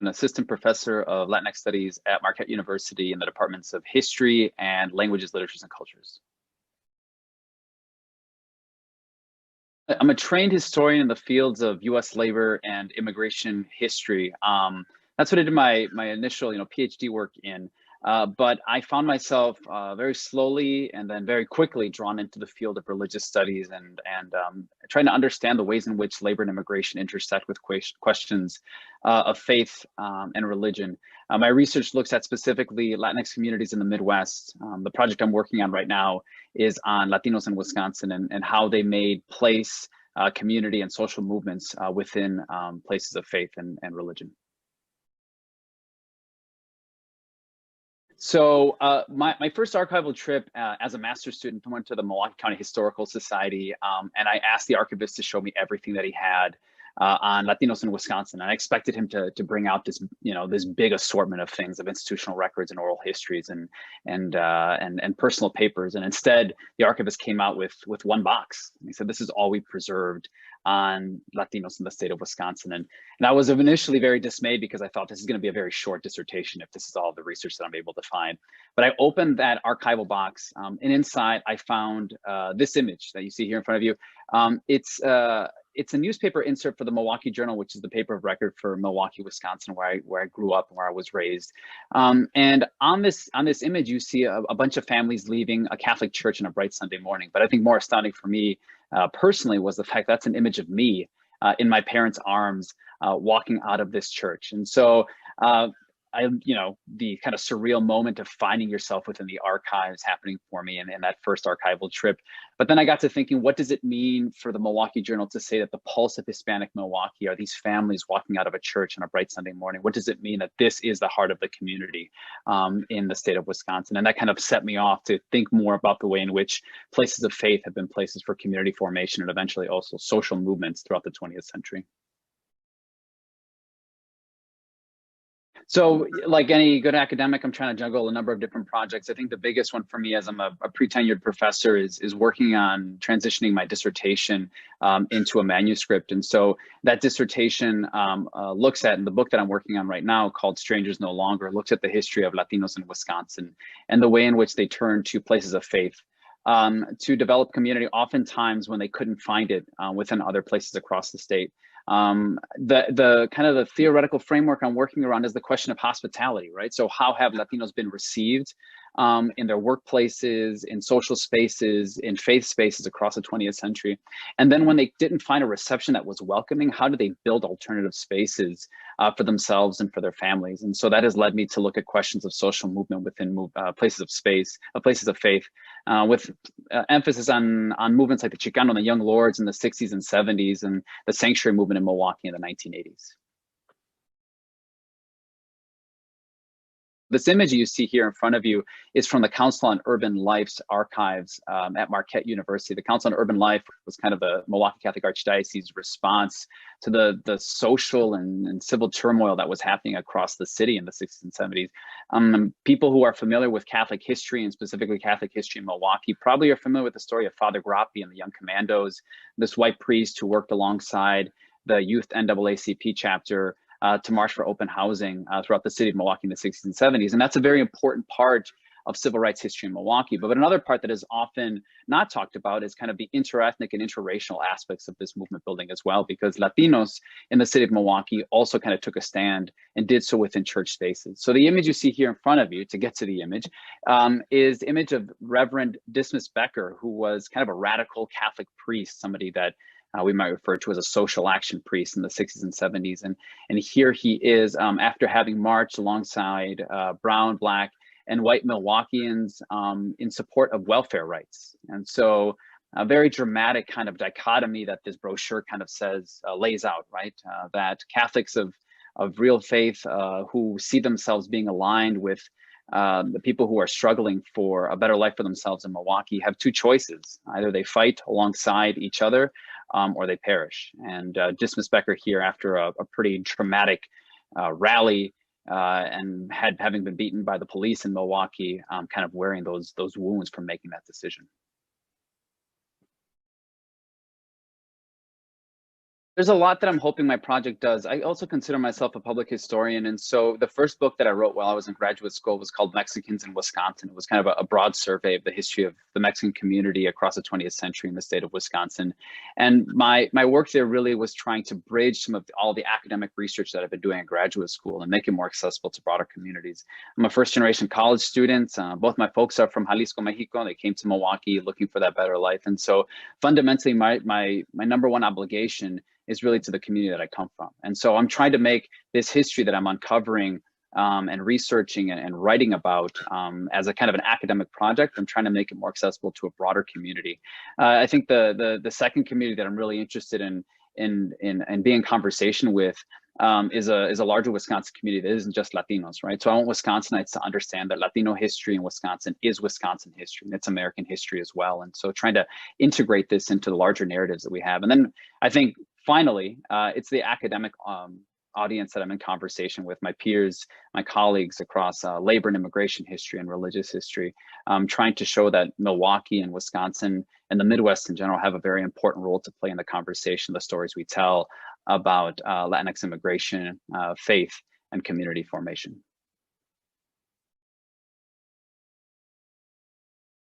an assistant professor of Latinx studies at Marquette University in the departments of history and languages, literatures, and cultures. I'm a trained historian in the fields of U.S. labor and immigration history. That's what I did my initial PhD work in. But I found myself very slowly and then very quickly drawn into the field of religious studies and trying to understand the ways in which labor and immigration intersect with questions of faith and religion. My research looks at specifically Latinx communities in the Midwest. The project I'm working on right now is on Latinos in Wisconsin and how they made place, community, and social movements within places of faith and religion. So my first archival trip as a master's student went to the Milwaukee County Historical Society, and I asked the archivist to show me everything that he had on Latinos in Wisconsin. And I expected him to bring out this this big assortment of things, of institutional records and oral histories and personal papers. And instead, the archivist came out with one box. And he said, "This is all we preserved on Latinos in the state of Wisconsin." And I was initially very dismayed because I thought this is going to be a very short dissertation if this is all the research that I'm able to find. But I opened that archival box, and inside I found this image that you see here in front of you. It's a newspaper insert for the Milwaukee Journal, which is the paper of record for Milwaukee, Wisconsin, where I grew up and where I was raised. And on this image, you see a bunch of families leaving a Catholic church on a bright Sunday morning. But I think more astounding for me personally was the fact that's an image of me in my parents' arms walking out of this church. And so the kind of surreal moment of finding yourself within the archives happening for me in that first archival trip. But then I got to thinking, what does it mean for the Milwaukee Journal to say that the pulse of Hispanic Milwaukee are these families walking out of a church on a bright Sunday morning? What does it mean that this is the heart of the community in the state of Wisconsin? And that kind of set me off to think more about the way in which places of faith have been places for community formation and eventually also social movements throughout the 20th century. So like any good academic, I'm trying to juggle a number of different projects. I think the biggest one for me as I'm a pre-tenured professor is working on transitioning my dissertation into a manuscript. And so that dissertation looks at, in the book that I'm working on right now called Strangers No Longer, looks at the history of Latinos in Wisconsin and the way in which they turn to places of faith to develop community, oftentimes when they couldn't find it within other places across the state. The kind of the theoretical framework I'm working around is the question of hospitality, right? So how have Latinos been received in their workplaces, in social spaces, in faith spaces across the 20th century? And then when they didn't find a reception that was welcoming, how do they build alternative spaces for themselves and for their families? And so that has led me to look at questions of social movement within places of space, places of faith, with emphasis on movements like the Chicano and the Young Lords in the 60s and 70s and the sanctuary movement in Milwaukee in the 1980s. This image you see here in front of you is from the Council on Urban Life's archives at Marquette University. The Council on Urban Life was kind of the Milwaukee Catholic Archdiocese's response to the social and civil turmoil that was happening across the city in the 60s and 70s. People who are familiar with Catholic history, and specifically Catholic history in Milwaukee, probably are familiar with the story of Father Grappi and the Young Commandos, this white priest who worked alongside the youth NAACP chapter to march for open housing throughout the city of Milwaukee in the 60s and 70s. And that's a very important part of civil rights history in Milwaukee. But another part that is often not talked about is kind of the interethnic and interracial aspects of this movement building as well, because Latinos in the city of Milwaukee also kind of took a stand and did so within church spaces. So the image you see here in front of you, to get to the image, is the image of Reverend Dismas Becker, who was kind of a radical Catholic priest, somebody that we might refer to as a social action priest in the 60s and 70s. And here he is after having marched alongside brown, black, and white Milwaukeeans in support of welfare rights. And so a very dramatic kind of dichotomy that this brochure kind of says, lays out, right? That Catholics of real faith who see themselves being aligned with the people who are struggling for a better life for themselves in Milwaukee have two choices. Either they fight alongside each other or they perish. And Dismas Becker here, after a pretty traumatic rally and having been beaten by the police in Milwaukee, kind of wearing those wounds from making that decision. There's a lot that I'm hoping my project does. I also consider myself a public historian. And so the first book that I wrote while I was in graduate school was called Mexicans in Wisconsin. It was kind of a broad survey of the history of the Mexican community across the 20th century in the state of Wisconsin. And my work there really was trying to bridge some of all the academic research that I've been doing in graduate school and make it more accessible to broader communities. I'm a first generation college student. Both my folks are from Jalisco, Mexico. They came to Milwaukee looking for that better life. And so fundamentally, my number one obligation is really to the community that I come from. And so I'm trying to make this history that I'm uncovering and researching and writing about as a kind of an academic project. I'm trying to make it more accessible to a broader community. I think the second community that I'm really interested in being in conversation with is a larger Wisconsin community that isn't just Latinos, right? So I want Wisconsinites to understand that Latino history in Wisconsin is Wisconsin history, and it's American history as well. And so trying to integrate this into the larger narratives that we have. And then I think finally, it's the academic audience that I'm in conversation with, my peers, my colleagues across labor and immigration history and religious history, trying to show that Milwaukee and Wisconsin and the Midwest in general have a very important role to play in the conversation, the stories we tell about Latinx immigration, faith, and community formation.